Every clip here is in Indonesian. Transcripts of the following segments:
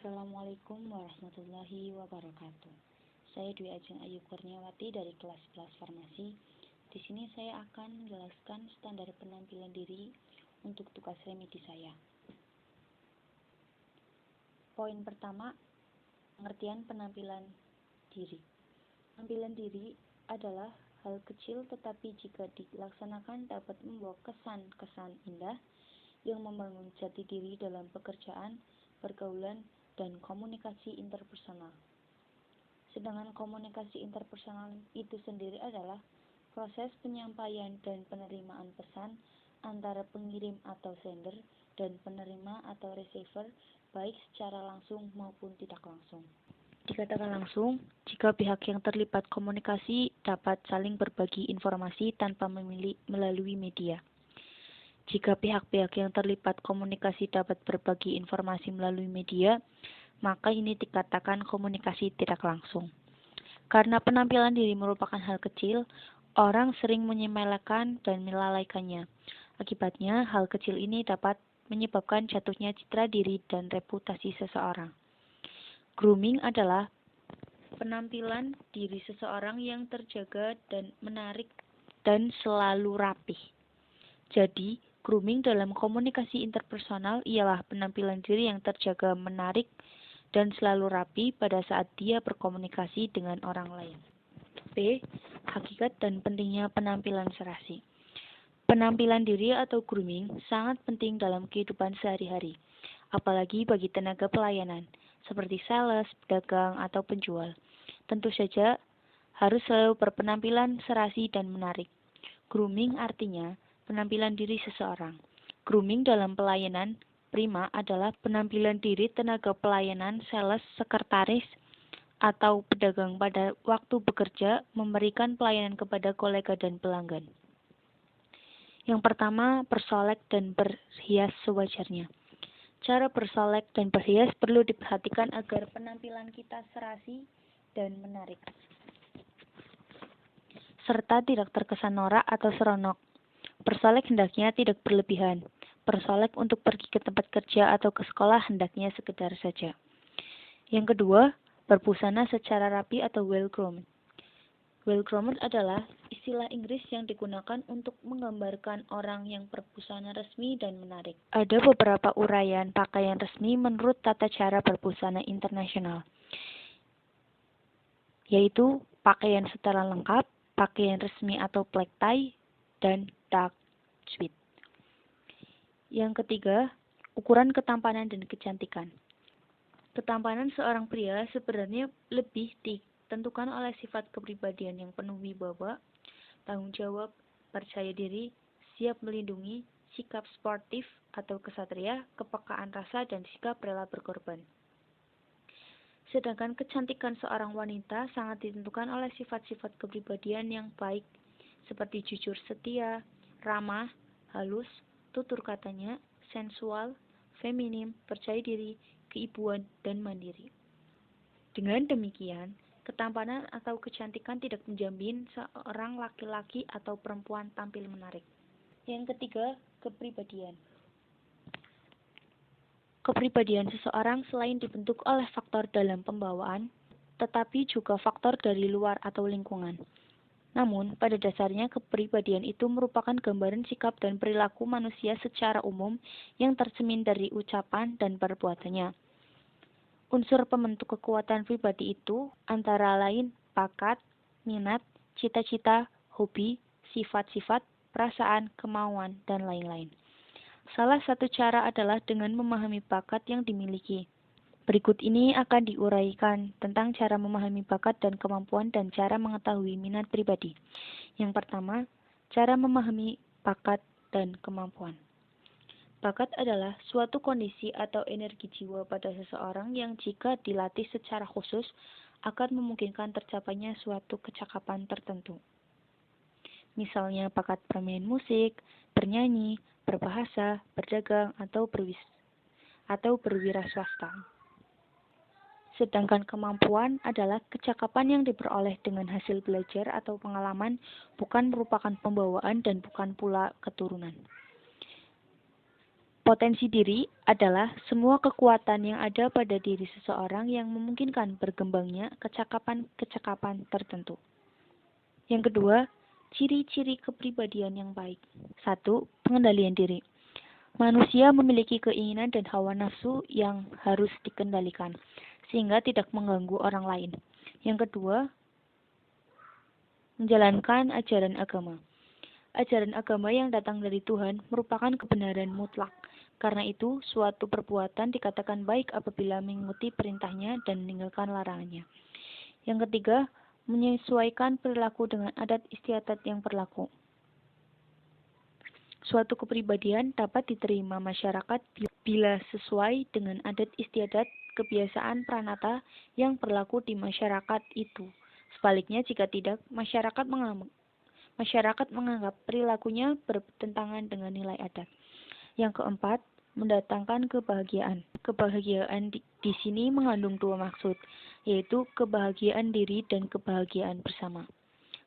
Assalamualaikum warahmatullahi wabarakatuh. Saya Dwi Ajeng Ayu Kurniawati dari kelas 11 Farmasi. Di sini saya akan menjelaskan standar penampilan diri untuk tugas remedi saya. Poin pertama, pengertian penampilan diri. Penampilan diri adalah hal kecil tetapi jika dilaksanakan dapat membawa kesan-kesan indah yang membangun jati diri dalam pekerjaan, pergaulan, dan komunikasi interpersonal. Sedangkan komunikasi interpersonal itu sendiri adalah proses penyampaian dan penerimaan pesan antara pengirim atau sender dan penerima atau receiver, baik secara langsung maupun tidak langsung. Dikatakan langsung, jika pihak yang terlibat komunikasi dapat saling berbagi informasi tanpa memilih melalui media. Jika pihak-pihak yang terlibat komunikasi dapat berbagi informasi melalui media, maka ini dikatakan komunikasi tidak langsung. Karena penampilan diri merupakan hal kecil, orang sering menyepelekan dan melalaikannya. Akibatnya, hal kecil ini dapat menyebabkan jatuhnya citra diri dan reputasi seseorang. Grooming adalah penampilan diri seseorang yang terjaga dan menarik dan selalu rapih. Jadi, grooming dalam komunikasi interpersonal ialah penampilan diri yang terjaga, menarik, dan selalu rapi pada saat dia berkomunikasi dengan orang lain. B. Hakikat dan pentingnya penampilan serasi. Penampilan diri atau grooming sangat penting dalam kehidupan sehari-hari, apalagi bagi tenaga pelayanan, seperti sales, pedagang, atau penjual. Tentu saja harus selalu berpenampilan serasi dan menarik. Grooming artinya penampilan diri seseorang. Grooming dalam pelayanan prima adalah penampilan diri tenaga pelayanan, sales, sekretaris, atau pedagang pada waktu bekerja memberikan pelayanan kepada kolega dan pelanggan. Yang pertama, bersolek dan berhias sewajarnya. Cara bersolek dan berhias perlu diperhatikan agar penampilan kita serasi dan menarik, serta tidak terkesan norak atau seronok. Bersolek hendaknya tidak berlebihan. Bersolek untuk pergi ke tempat kerja atau ke sekolah hendaknya sekedar saja. Yang kedua, berbusana secara rapi atau well-groomed. Well-groomed adalah istilah Inggris yang digunakan untuk menggambarkan orang yang berbusana resmi dan menarik. Ada beberapa uraian pakaian resmi menurut tata cara berbusana internasional, yaitu pakaian setelan lengkap, pakaian resmi atau black tie, dan dark suit. Yang ketiga, ukuran ketampanan dan kecantikan. Ketampanan seorang pria sebenarnya lebih ditentukan oleh sifat kepribadian yang penuh wibawa, tanggung jawab, percaya diri, siap melindungi, sikap sportif atau kesatria, kepekaan rasa, dan sikap rela berkorban. Sedangkan kecantikan seorang wanita sangat ditentukan oleh sifat-sifat kepribadian yang baik, seperti jujur setia, ramah, halus, tutur katanya, sensual, feminim, percaya diri, keibuan, dan mandiri. Dengan demikian, ketampanan atau kecantikan tidak menjamin seorang laki-laki atau perempuan tampil menarik. Yang ketiga, kepribadian. Kepribadian seseorang selain dibentuk oleh faktor dalam pembawaan, tetapi juga faktor dari luar atau lingkungan. Namun, pada dasarnya kepribadian itu merupakan gambaran sikap dan perilaku manusia secara umum yang tercermin dari ucapan dan perbuatannya. Unsur pembentuk kekuatan pribadi itu antara lain bakat, minat, cita-cita, hobi, sifat-sifat, perasaan, kemauan, dan lain-lain. Salah satu cara adalah dengan memahami bakat yang dimiliki. Berikut ini akan diuraikan tentang cara memahami bakat dan kemampuan dan cara mengetahui minat pribadi. Yang pertama, cara memahami bakat dan kemampuan. Bakat adalah suatu kondisi atau energi jiwa pada seseorang yang jika dilatih secara khusus akan memungkinkan tercapainya suatu kecakapan tertentu. Misalnya bakat bermain musik, bernyanyi, berbahasa, berdagang, atau berwira swasta. Sedangkan kemampuan adalah kecakapan yang diperoleh dengan hasil belajar atau pengalaman, bukan merupakan pembawaan dan bukan pula keturunan. Potensi diri adalah semua kekuatan yang ada pada diri seseorang yang memungkinkan berkembangnya kecakapan-kecakapan tertentu. Yang kedua, ciri-ciri kepribadian yang baik. 1. Pengendalian diri. Manusia memiliki keinginan dan hawa nafsu yang harus dikendalikan, sehingga tidak mengganggu orang lain. Yang kedua, menjalankan ajaran agama. Ajaran agama yang datang dari Tuhan merupakan kebenaran mutlak. Karena itu, suatu perbuatan dikatakan baik apabila mengikuti perintahnya dan meninggalkan larangannya. Yang ketiga, menyesuaikan perilaku dengan adat istiadat yang berlaku. Suatu kepribadian dapat diterima masyarakat bila sesuai dengan adat istiadat kebiasaan pranata yang berlaku di masyarakat itu. Sebaliknya, jika tidak, masyarakat menganggap perilakunya bertentangan dengan nilai adat. Yang keempat, mendatangkan kebahagiaan. Kebahagiaan di sini mengandung dua maksud, yaitu kebahagiaan diri dan kebahagiaan bersama.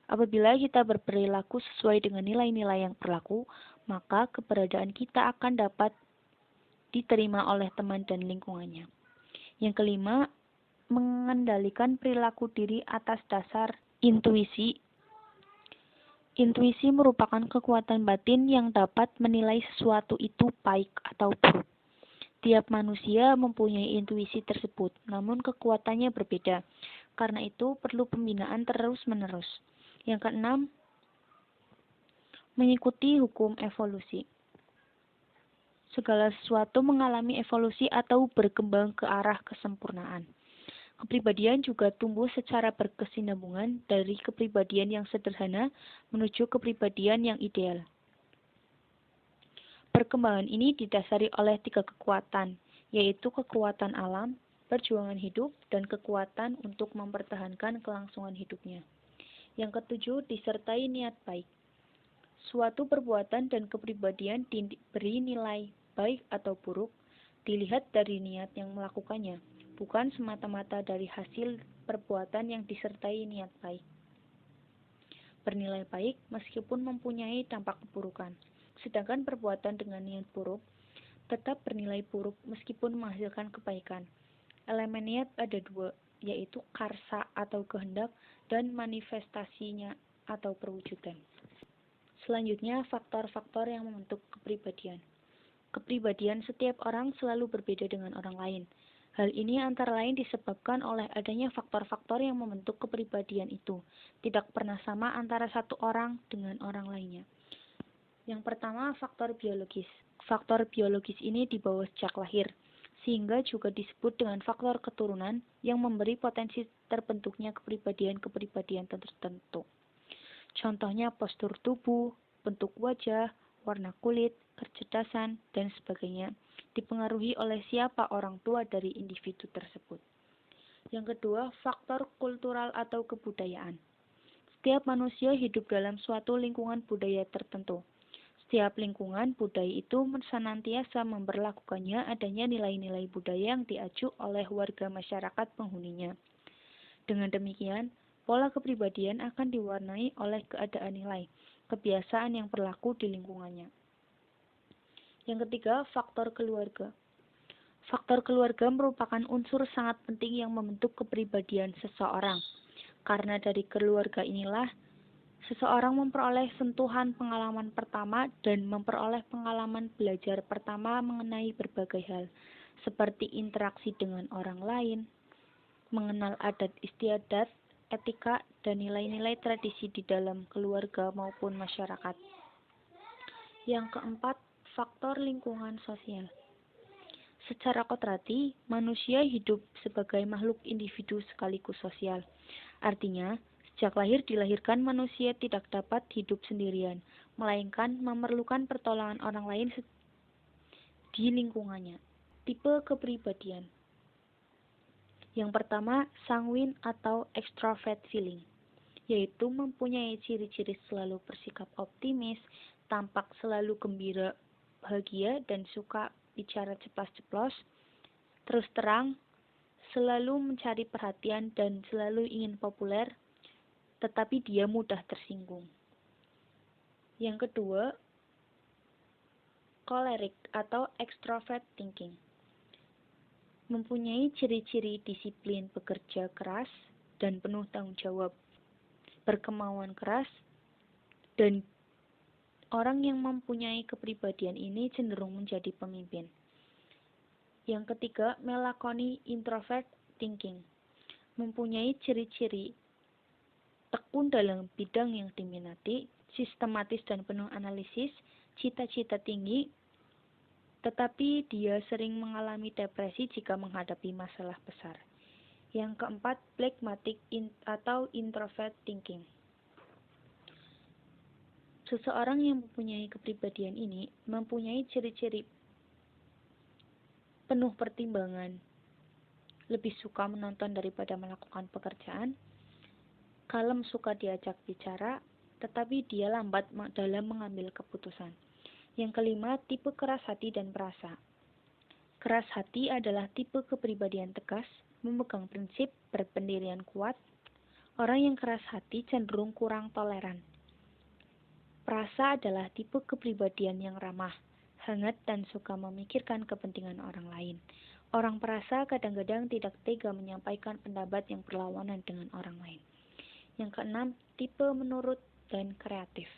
Apabila kita berperilaku sesuai dengan nilai-nilai yang berlaku, maka keberadaan kita akan dapat diterima oleh teman dan lingkungannya. Yang kelima, mengendalikan perilaku diri atas dasar intuisi. Intuisi merupakan kekuatan batin yang dapat menilai sesuatu itu baik atau buruk. Tiap manusia mempunyai intuisi tersebut, namun kekuatannya berbeda. Karena itu perlu pembinaan terus-menerus. Yang keenam, mengikuti hukum evolusi. Segala sesuatu mengalami evolusi atau berkembang ke arah kesempurnaan. Kepribadian juga tumbuh secara berkesinambungan dari kepribadian yang sederhana menuju kepribadian yang ideal. Perkembangan ini didasari oleh 3 kekuatan, yaitu kekuatan alam, perjuangan hidup, dan kekuatan untuk mempertahankan kelangsungan hidupnya. Yang ketujuh, disertai niat baik. Suatu perbuatan dan kepribadian diberi nilai baik atau buruk dilihat dari niat yang melakukannya, bukan semata-mata dari hasil perbuatan yang disertai niat baik. Bernilai baik meskipun mempunyai dampak keburukan, sedangkan perbuatan dengan niat buruk tetap bernilai buruk meskipun menghasilkan kebaikan. Elemen niat ada 2, yaitu karsa atau kehendak dan manifestasinya atau perwujudan. Selanjutnya, faktor-faktor yang membentuk kepribadian. Kepribadian setiap orang selalu berbeda dengan orang lain. Hal ini antara lain disebabkan oleh adanya faktor-faktor yang membentuk kepribadian itu, tidak pernah sama antara satu orang dengan orang lainnya. Yang pertama, faktor biologis. Faktor biologis ini dibawa sejak lahir, sehingga juga disebut dengan faktor keturunan yang memberi potensi terbentuknya kepribadian-kepribadian tertentu. Contohnya postur tubuh, bentuk wajah, warna kulit, kecerdasan, dan sebagainya dipengaruhi oleh siapa orang tua dari individu tersebut. Yang kedua, faktor kultural atau kebudayaan. Setiap manusia hidup dalam suatu lingkungan budaya tertentu. Setiap lingkungan budaya itu senantiasa memberlakukannya adanya nilai-nilai budaya yang diacu oleh warga masyarakat penghuninya. Dengan demikian, pola kepribadian akan diwarnai oleh keadaan nilai, kebiasaan yang berlaku di lingkungannya. Yang ketiga, faktor keluarga. Faktor keluarga merupakan unsur sangat penting yang membentuk kepribadian seseorang. Karena dari keluarga inilah, seseorang memperoleh sentuhan pengalaman pertama dan memperoleh pengalaman belajar pertama mengenai berbagai hal, seperti interaksi dengan orang lain, mengenal adat istiadat, etika, dan nilai-nilai tradisi di dalam keluarga maupun masyarakat. Yang keempat, faktor lingkungan sosial. Secara kodrati, manusia hidup sebagai makhluk individu sekaligus sosial. Artinya, sejak lahir dilahirkan manusia tidak dapat hidup sendirian, melainkan memerlukan pertolongan orang lain di lingkungannya. Tipe kepribadian. Yang pertama, sanguin atau extrovert feeling, yaitu mempunyai ciri-ciri selalu bersikap optimis, tampak selalu gembira, bahagia, dan suka bicara ceplas-ceplos, terus terang, selalu mencari perhatian dan selalu ingin populer, tetapi dia mudah tersinggung. Yang kedua, choleric atau extrovert thinking. Mempunyai ciri-ciri disiplin, bekerja keras, dan penuh tanggung jawab, berkemauan keras, dan orang yang mempunyai kepribadian ini cenderung menjadi pemimpin. Yang ketiga, melancholy introvert thinking. Mempunyai ciri-ciri tekun dalam bidang yang diminati, sistematis dan penuh analisis, cita-cita tinggi, tetapi dia sering mengalami depresi jika menghadapi masalah besar. Yang keempat, phlegmatic atau introvert thinking. Seseorang yang mempunyai kepribadian ini mempunyai ciri-ciri penuh pertimbangan, lebih suka menonton daripada melakukan pekerjaan, kalem, suka diajak bicara, tetapi dia lambat dalam mengambil keputusan. Yang kelima, tipe keras hati dan perasa. Keras hati adalah tipe kepribadian tegas, memegang prinsip, berpendirian kuat. Orang yang keras hati cenderung kurang toleran. Perasa adalah tipe kepribadian yang ramah, hangat, dan suka memikirkan kepentingan orang lain. Orang perasa kadang-kadang tidak tega menyampaikan pendapat yang berlawanan dengan orang lain. Yang keenam, tipe menurut dan kreatif.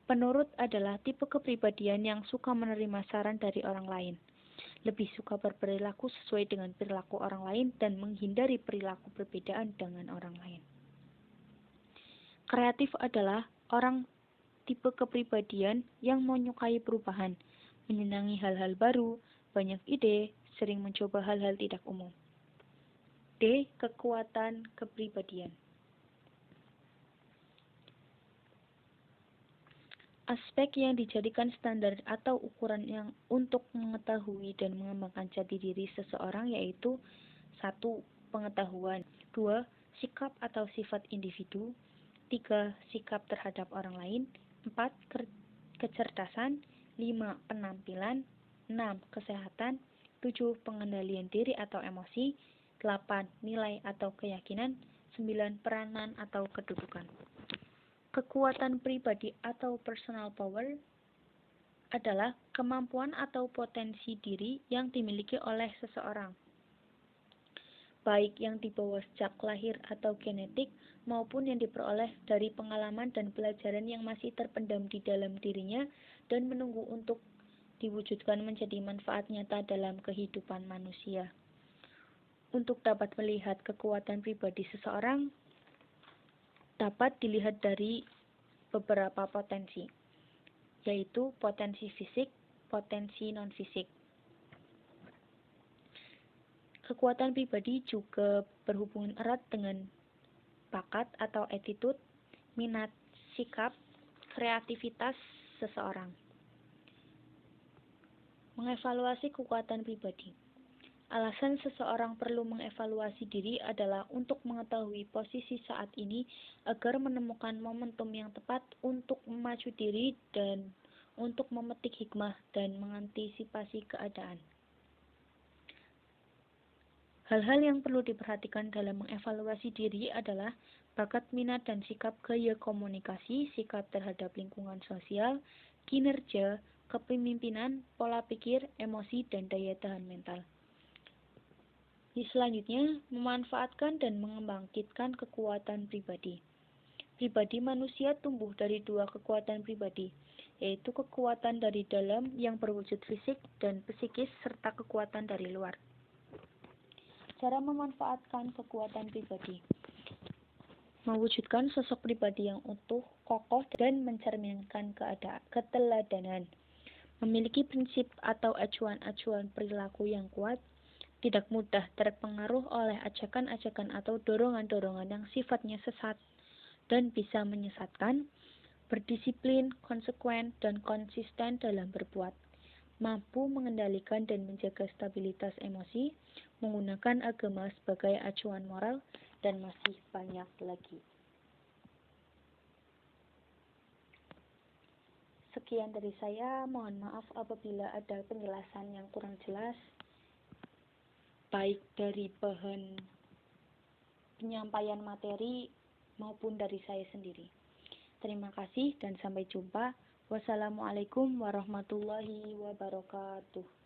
Penurut adalah tipe kepribadian yang suka menerima saran dari orang lain, lebih suka berperilaku sesuai dengan perilaku orang lain dan menghindari perilaku perbedaan dengan orang lain. Kreatif adalah orang tipe kepribadian yang menyukai perubahan, menyenangi hal-hal baru, banyak ide, sering mencoba hal-hal tidak umum. D. Kekuatan kepribadian. Aspek yang dijadikan standar atau ukuran yang untuk mengetahui dan mengembangkan jati diri seseorang yaitu 1. Pengetahuan, 2. Sikap atau sifat individu, 3. Sikap terhadap orang lain, 4. Kecerdasan, 5. Penampilan, 6. Kesehatan, 7. Pengendalian diri atau emosi, 8. Nilai atau keyakinan, 9. Peranan atau kedudukan. Kekuatan pribadi atau personal power adalah kemampuan atau potensi diri yang dimiliki oleh seseorang, baik yang dibawa sejak lahir atau genetik, maupun yang diperoleh dari pengalaman dan pelajaran yang masih terpendam di dalam dirinya dan menunggu untuk diwujudkan menjadi manfaat nyata dalam kehidupan manusia. Untuk dapat melihat kekuatan pribadi seseorang, dapat dilihat dari beberapa potensi, yaitu potensi fisik, potensi non-fisik. Kekuatan pribadi juga berhubungan erat dengan bakat atau attitude, minat, sikap, kreativitas seseorang. Mengevaluasi kekuatan pribadi. Alasan seseorang perlu mengevaluasi diri adalah untuk mengetahui posisi saat ini agar menemukan momentum yang tepat untuk memacu diri dan untuk memetik hikmah dan mengantisipasi keadaan. Hal-hal yang perlu diperhatikan dalam mengevaluasi diri adalah bakat, minat, dan sikap, gaya komunikasi, sikap terhadap lingkungan sosial, kinerja, kepemimpinan, pola pikir, emosi, dan daya tahan mental. Selanjutnya, memanfaatkan dan mengembangkan kekuatan pribadi. Pribadi manusia tumbuh dari dua kekuatan pribadi, yaitu kekuatan dari dalam yang berwujud fisik dan psikis serta kekuatan dari luar. Cara memanfaatkan kekuatan pribadi. Mewujudkan sosok pribadi yang utuh, kokoh, dan mencerminkan keteladanan. Memiliki prinsip atau acuan-acuan perilaku yang kuat, tidak mudah terpengaruh oleh ajakan-ajakan atau dorongan-dorongan yang sifatnya sesat dan bisa menyesatkan, berdisiplin, konsekuen, dan konsisten dalam berbuat, mampu mengendalikan dan menjaga stabilitas emosi, menggunakan agama sebagai acuan moral, dan masih banyak lagi. Sekian dari saya, mohon maaf apabila ada penjelasan yang kurang jelas, baik dari bahan penyampaian materi maupun dari saya sendiri. Terima kasih dan sampai jumpa. Wassalamualaikum warahmatullahi wabarakatuh.